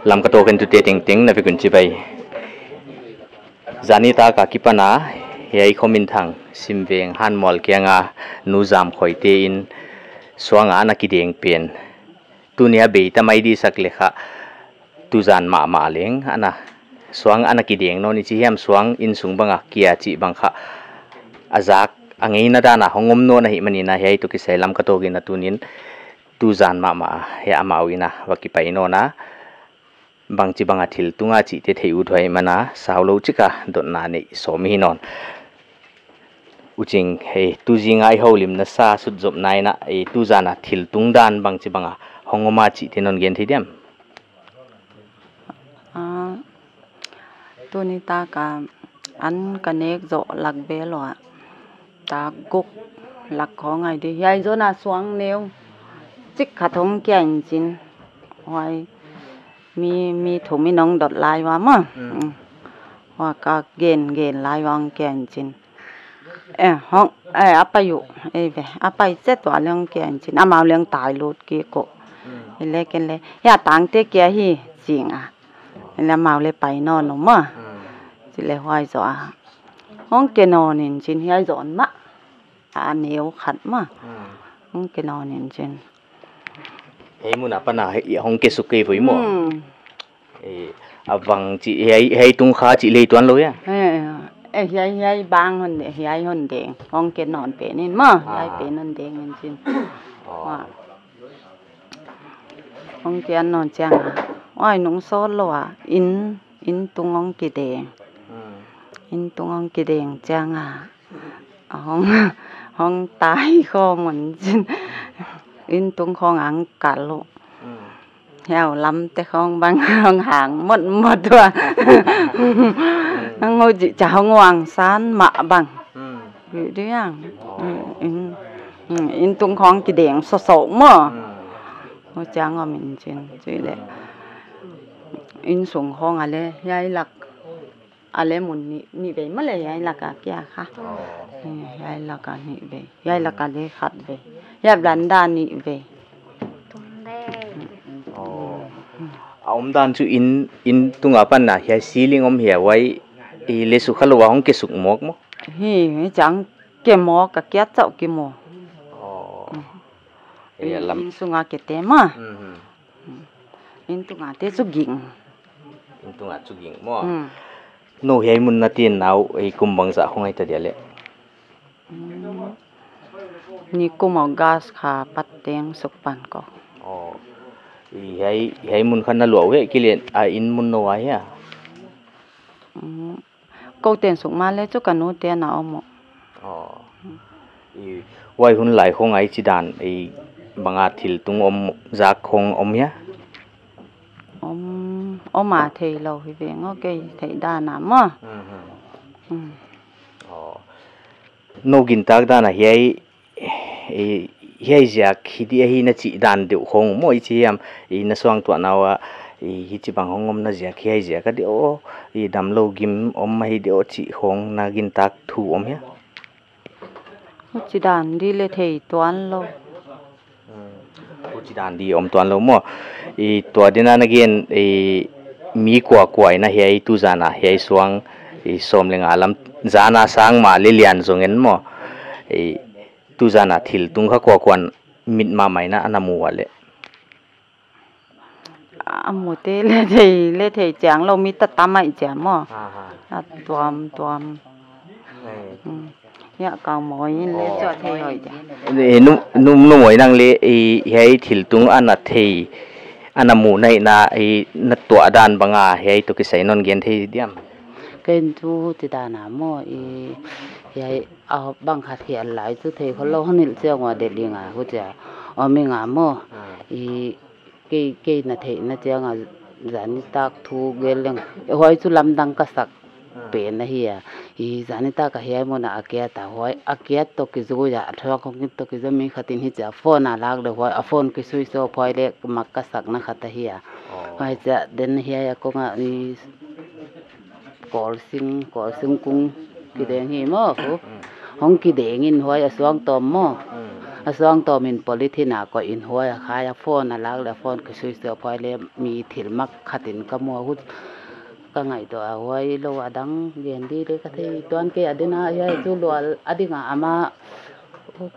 lam ka to kan tu te ting ting na vi kun chi bai zanita ka kipana hei khomin thang simveng han mol kyanga nu jam khoi te in swanga na ki deng pen tunia be ta mai di sak lekha tu zan ma leng ana swang ana ki deng no ni chi hem swang in sung banga kia chi bangkha azak angei na dana hongom no na hi mani na hei to ki selam ka to gi na tunin tu zan ma he amawina waki pai no na bangchi banga thil tunga chi te thei u thoi mana saulo chika dot na ne somi non uching he tu jingai holim na sa sut job nai na e tu zana thil tung dan bangchi banga hongoma chi te non gen thidem tu ni ta ka an kanek zo lak be lo ta guk lak ko ngai di yai zo na suang neu chik khathong kyan chin hoi mi thu mi nong dot lai wa ma wa ka gen lai wang kyan chin hong apayu ve apai set wa leng kyan chin amao leng tai lut ki ko le ken le ya tang te kya hi ching la mau le pai no no ma chỉ le hoài zo hong ke no nin chin hiai zon ma neu khat ma hong ke no nin chin hei mun apana hei hong ke su ke voi mo awang chi hei tung kha chi le tuan lo ya hiai bang hon deng hong ke non pe nin ma hiai pe non deng nin chin wa hong ke an non chang oi nung so lo in tung ong ki deng in tung ong ki deng chang hong tai kho mon chin in tung khong ang ka lo heo lam te khong bang hong hang mot tua ngôi chị cháu ngoằng san mạ bằng vậy đấy in tung khong ki deng so mo ngôi chang ở mình trên chứ lệ in sung khong ale yai lak ale mun ni ve ma le yai lak kya kha yai lak ni ve yai lak ale khat ve ya blanda ni ve om dan chu in tunga pan na hia ceiling om hia wai i le su khalo wa hong ke suk mok mo hi chang ke mo ka kya chau ke mo in sunga ke te ma in tunga te chu ging in tunga chu ging mo no hei mun na tin nau ei kumbang za hongai ta diale ni kumo gas kha pateng suk pan ko hei mun khan na lo we kilen in mun no wa ya ko ten suk ma le chu kanu te na omo wai hun lai khong ai chi dan ei banga thil tung om za khong om ya oma thei lo hi ve ngo ke thei da na ma no gin tak da na hei jak hidi hi na chi dan de khong mo i chi am i na swang to nawa hi chi bang hongom na jak hei jak ka de o i dam lo gim om ma hi de o chi khong na gin tak thu om ya chi dan di le thei toan lo chi dan di om toan lo mo i to dina na gen mi kwa na hei tu zana hei swang i som lenga alam zana sang ma le lian zongen mo tu zana thil tung kha kwan mit ma mai na anamu wale amote le thei chang lo mi ta tamai cha mo tuam ya ka moi le cho thei hoi ja num moi nang le hei thil tung ana thei anamu nai na na to dan banga hei to ki sai non gen thei diam ken tu ti da na mo yai bang kha thian lai chu thei kholo hanil chang wa de linga hu cha mi nga mo ke na thei na chang zani tak thu geleng hoi chu lam dang ka sak pe na hi zani ta ka hiai mo na akya ta hoi akya to ki zu ya thwa ko ki to ki zami khatin hi cha phone a lag le hoi a phone ki sui so phoi le mak ka sak na khata hi hoi cha den hiai ko nga call sing kung ki deng hi mo hong ki deng in hoi aswang tom mo asong to min politina ko in hoya khaya phone alag la phone ko sui so phoi le mi thil mak khatin ka mo hu ka ngai to a hoi lo adang gen di le ka thei ton ke adina ya chu lol adinga ama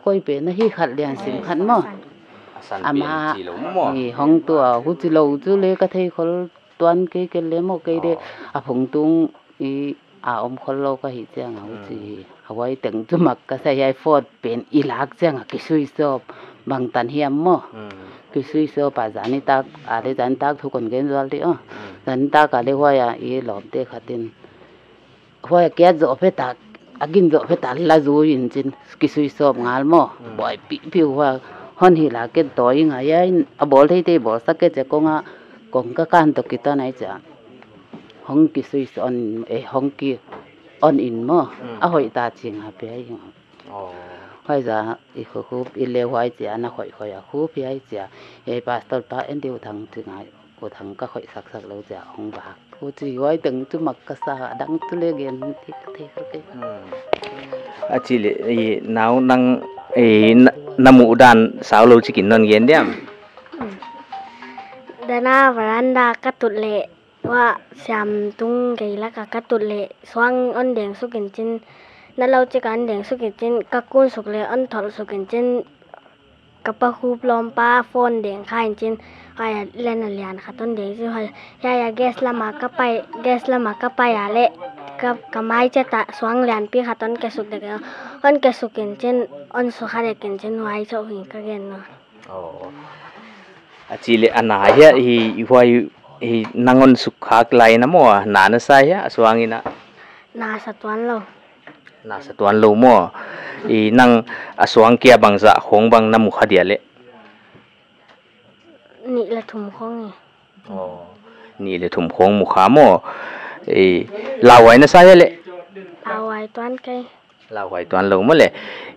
koi pe na hi khat lian sim khat mo ama ni hong to hu chi lo chu le ka thei khol ton ke le mo ke de a phung tung i a khol lo ka hi chang hu chi hawai teng chu mak ka sai ai phone pen i lak chang ki sui so bang tan hiam mo ki sui so pa zani tak a le zan tak thu kon gen zal ti zan ta ka le hoya i lom te khatin hoya ke zo phe tak agin zo phe ta la zo yin chin ki sui so ngal mo boy pi wa hon hi la ke to i nga ya a bol thei te bo sa ke che ko nga kong ka kan to ki ta nai cha hong ki sui on e hong ki on in mo a hoi ta ching ha pe ai hoi za i khu i le hoi cha na khoi a khu pi ai cha e pastor pa en diu thang chi ngai ko thang ka khoi sak lo cha hong ba ko chi hoi teng chu mak ka sa dang tu le gen ti the ke a chi le i nau nang e namu dan sao lo chi kin non gen diam Dana veranda katule wa siam tung gila ka katule swang on deng sukin chin na lau chi kan deng sukin chin ka kun suk le on thol sukin chin ka pa hu plom pa phone deng khain chin aya len lian khaton deng chu ha ya gas lama ka pai ya le ka mai cha ta swang lian pi khaton ke suk de on ke sukin chin on su khare kin chin wai cho hi ka gen no achile ana ya hi hoi hi nangon sukhak lai na mo na na sa ya aswangina na satuan lo mo i nang aswang kia bangza khong bang na mukha dia le ni la thum khong ni le thum khong mukha mo i lawai na sa ya le awai tuan kai lawai tuan lo mo le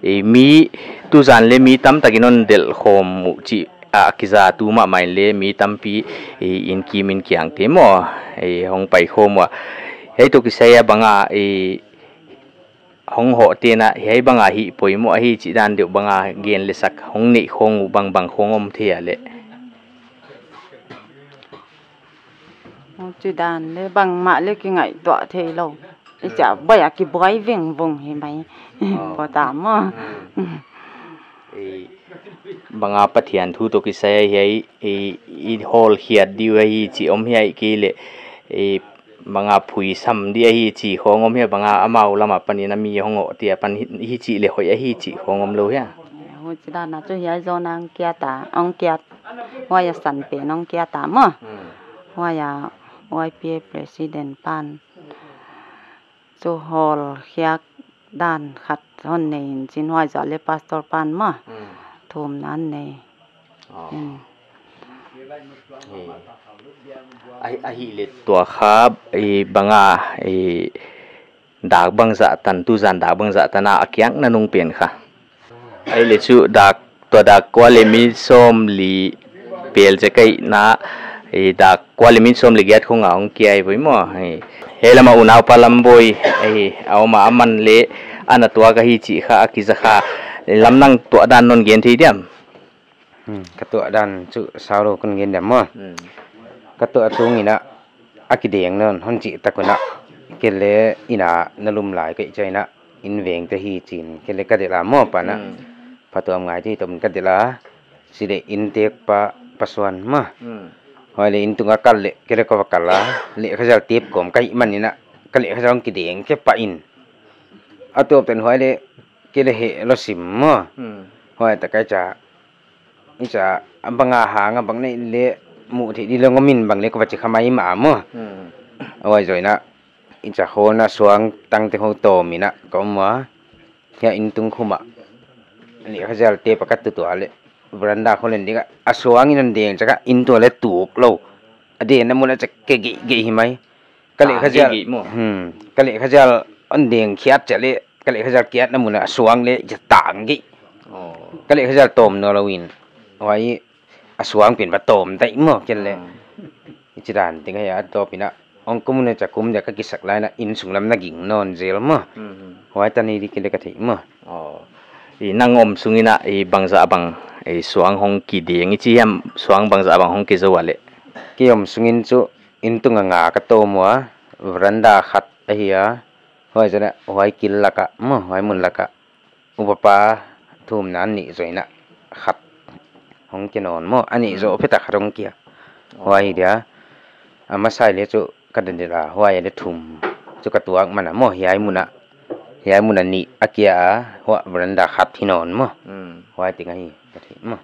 i mi tu zan le mi tam takinon del khom mu chi a kiza tu ma mai le mi tampi in kimin kyang te mo hong pai khom wa hei to ki saya banga hong ho te na hei banga hi poimo hi chi dan de banga gen le sak hong nei khong bang khong om the ale chi dan le bang ma le ki ngai to the lo i cha ba ya ki boy veng vong hi mai ko ta mo banga pathian thu to ki saya hei i hol hiat di hi chi om hi ki le banga phui sam di hi chi khongom he banga amau lama pani na mi hongo tia pan hi chi le hoi hi chi khongom lo ya ho chi da na chu ya zo nang kya ta ong kya wa ya san pe nong kya ta mo wa ya YPA president pan chu hol hiak dan khat hon nei chin wa za le pastor pan ma thum nan nei ai le tua khab banga dak bangza tan tu zan dak bangza tana akyang na nung pen kha ai le chu dak to dak kwale mi som li pel je kai na dak kwale mi som li giat khong aung kiai boi mo helama unaw palam boy awma aman le ana tua ka hi chi kha akiza kha lamnang to dan non gen thi diam katua dan chu sauro kun gen dam mo katua tu ngina akideng non hon chi takuna kele ina nalum lai kai chaina in veng te hi chin kele ka de la mo pa na patuam ngai thi tom ka de la side in tek pa paswan ma hole in tunga kal le kele ko kala le khajal tip kom kai manina kale khajang kideng ke pa in atop ten hole kele he lo sim mo hoi ta kai cha icha banga hanga bang nei le mu thi di longomin bang le ko bachi khamai ma mo awai joina icha hona suang tang te ho to mina ko ma ya in tung khuma ni khajal te pakat tu ale veranda kholen diga asuang in deng chaka in to le tup lo ade na muna chak ke ge hi mai kale khajal kale khajal on deng khiat chale kale khajal kiat na muna asuang le tang gi kale khajal tom no lawin wai aswang pin ba tom dai mo ken le ichiran tinga ya to pina ong kumune cha kum ja ka kisak lai na in sunglam na ging non zel mo wai tani ri kele ka thei mo nangom sungina bangza bang suang hong ki deng chi ham suang bangza bang hong ki zawale kiom sungin chu intunga nga ka to mo veranda khat ahia hoi jana hoi kil laka mo hoi mun laka upapa thum nan ni zoina khat hong kinon mo ani zo pheta kharong kia hoi dia ama sai le chu kadendela hoi le thum chu ka tuak mana mo hiai muna ni akia ho veranda khat hinon mo hoi tingai kathi mo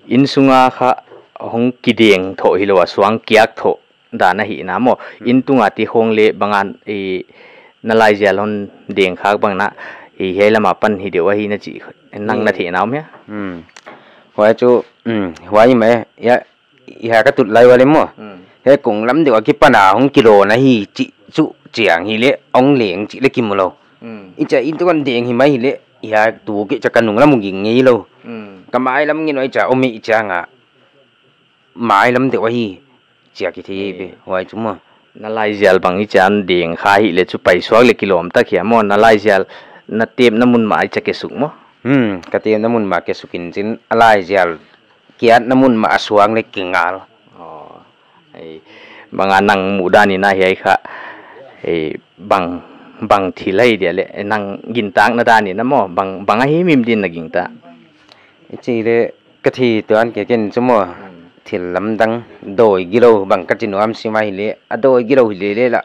in sunga kha hong ki deng tho hilowa suang kiak tho dana hi na mo in tunga ti hong le bangan nalai jalon deng khak bangna helama pan hi dewa hi na chi nang na the naum ya hoi chu hoi me ya ka tut lai wale mo he kung lam de ki pana hong kilo na hi chi chu chiang hi le ong leng chi le kim lo icha in tuan deng hi mai hi le ya tu ki cha kanung lam ging ngi lo kamai lam ngi noi cha omi cha nga mai lam de wa hi chia ki thi be hoi chu mo nalai jal bangi chan deng kha hi le chu pai swak le kilom ta khia mo nalai jal na tem na mun mai cha ke suk mo ka tem na mun ma ke sukin jin alai jal kiat na mun ma aswang le kingal banga nang mudani na hi kha bang thilai dia le nang gintang na dani na mo banga hi mim din na ginta chi le ka thi tuan ke ken chu mo thil lam dang doi gilo bang ka chin am simai le a doi gilo le la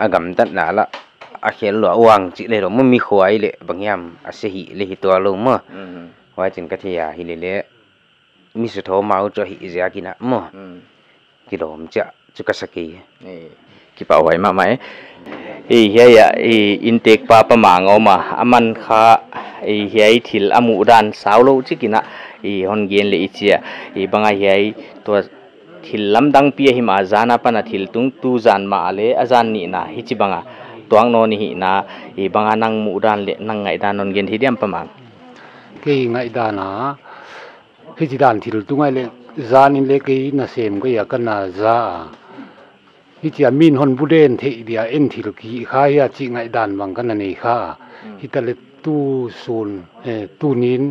agam tat na la a khel lo wang chi le ro mi khwai le bangyam a se hi le hi to lo mo wa chin ka thi ya hi le mi su tho mau cho hi ja ki na mo kilom cha chu ka saki ki pa wai ma mai ya intake pa mango ma aman kha hiai thil amu dan saulo chikina hon gen le ichia banga hiai to thil lamdang pi hi ma jana pana thil tung tu jan ma ale azan ni na hi chi banga tuang no ni hi na banga nang mu dan le nang ngai dan non gen hi diam pamang ke ngai dana hi chi dan thil tungai le zan in le ke na sem ko ya kana za hi chi min hon buden the dia en thil ki kha ya chi ngai dan bang kana nei kha hi ta le tu sun tu nin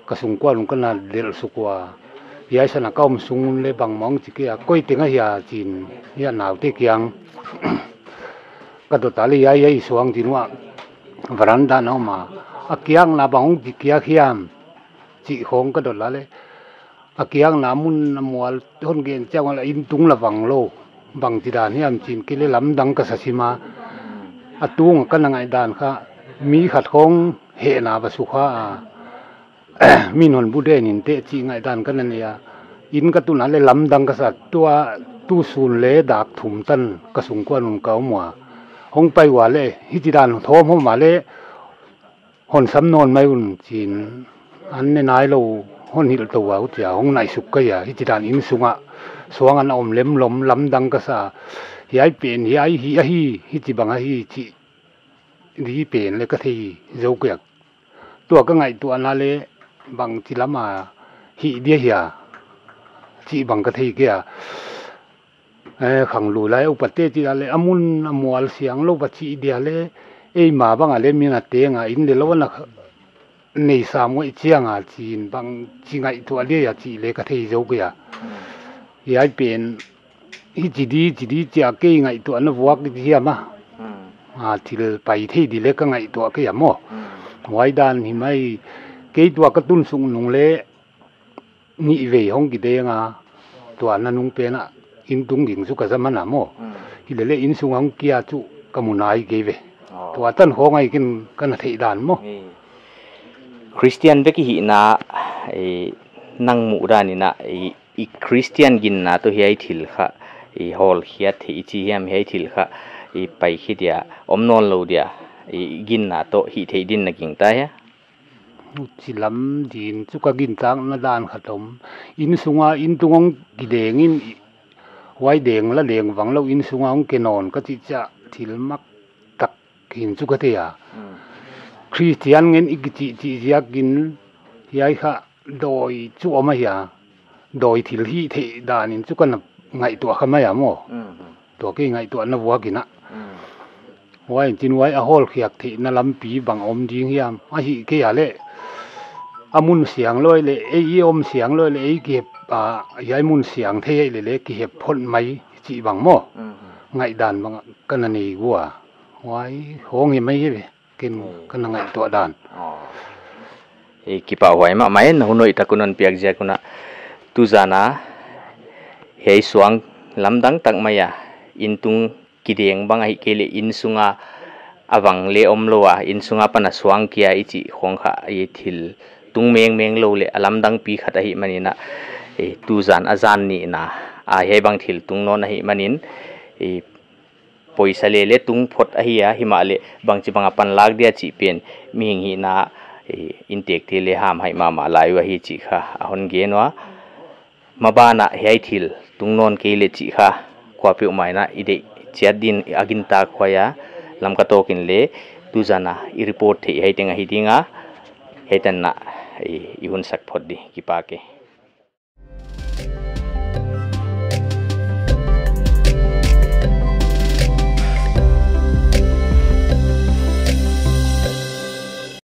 kasung kwa lung kana del sukwa ya sana kaum sung le bang mong chi kia koi tinga ya chin ya naw te kyang ka do tali ya suang jinwa veranda no ma akyang na bang chi kia khiam chi khong ka do la le akyang na mun mual hon gen chang la in tung la wang lo bang ti dan hiam chin ke le lam dang ka sasima atung ka na ngai dan kha mi khat khong he na ba su kha min hon bu de nin te chi ngai dan ka na ya in ka tu na le lam dang ka sa tua tu sun le dak thum tan ka sung kwa nun ka mo hong pai wa le hi ti dan thom ho ma le hon sam non mai un chin an ne nai lo hon hil to wa tia hong nai suk ka ya hi ti dan in sunga suang an om lem lom lam dang ka sa hiai pen hi ti bang hi chi ri pen le ka thei zo kyak tua ka ngai tu ana le bang chi lama hi dia ya chi bang ka thei kya khang lu lai upate ti le amun amwal siang lo ba chi dia le ma bang ale mi na te nga in le lo na nei sa mo chiang a chin bang chi ngai tu ale ya chi le ka thei zo kya hiai pen hi chi di cha ke ngai tu an wak di ya ma thil pai thei di le ka ngai tu ke ya mo wai dan hi mai ke tu ka tun sung nung le ni ve hong ki de nga tu an nung pe na in tung ging su ka zaman na mo hi le in sung hong kia chu ka munai ge ve tu atan ho ngai kin kana thei dan mo Christian beki hi na nang mu dani na Christian gin na to hiai thil kha hol hiat hi chi hiam hiai thil kha pai khi dia omnon lo dia gin na to hi thei din na king ta ya chi lam din chu ka gin tang na dan khatom in sunga in tungong ki deng in wai deng la deng wang lo in sunga ong kenon ka chi cha thil mak tak hin chu ka te ya Christian ngen chi ya gin hiai kha doi chu oma ya doi thil hi the danin chu kan ngai tu kha ma ya mo to ke ngai tu na wa gina wai chin wai a hol khiak thi na lampi bang om ding hiam a hi ke ya le amun siang loi le ei om siang loi le ei ke yai mun siang the le ki hep phon mai chi bang mo ngai dan bang kan ni gua wai hong hi mai he kin kan ngai to dan kipa huai ma mai na hunoi takunan piak ja kuna tu zana hei suang lamdang tak maya intung kideng bang ai kele in sunga awang le om lowa in sunga pana suang kia ichi khongkha ai thil tung meng lo le alamdang pi khata hi manina tu zan azan ni na a he bang thil tung non hi manin poisa le tung phot a hi a himale bang chi bang pan lak dia chi pen ming hi na intek te le ham hai ma lai wa hi chi kha ahon ge no mabana hei thil tung non ke le chi kha kwa pe mai na ide chiadin aginta khoya lam ka tokin le tu zana I report the hei tenga hi dinga hetan na ihun sak phot di ki pa ke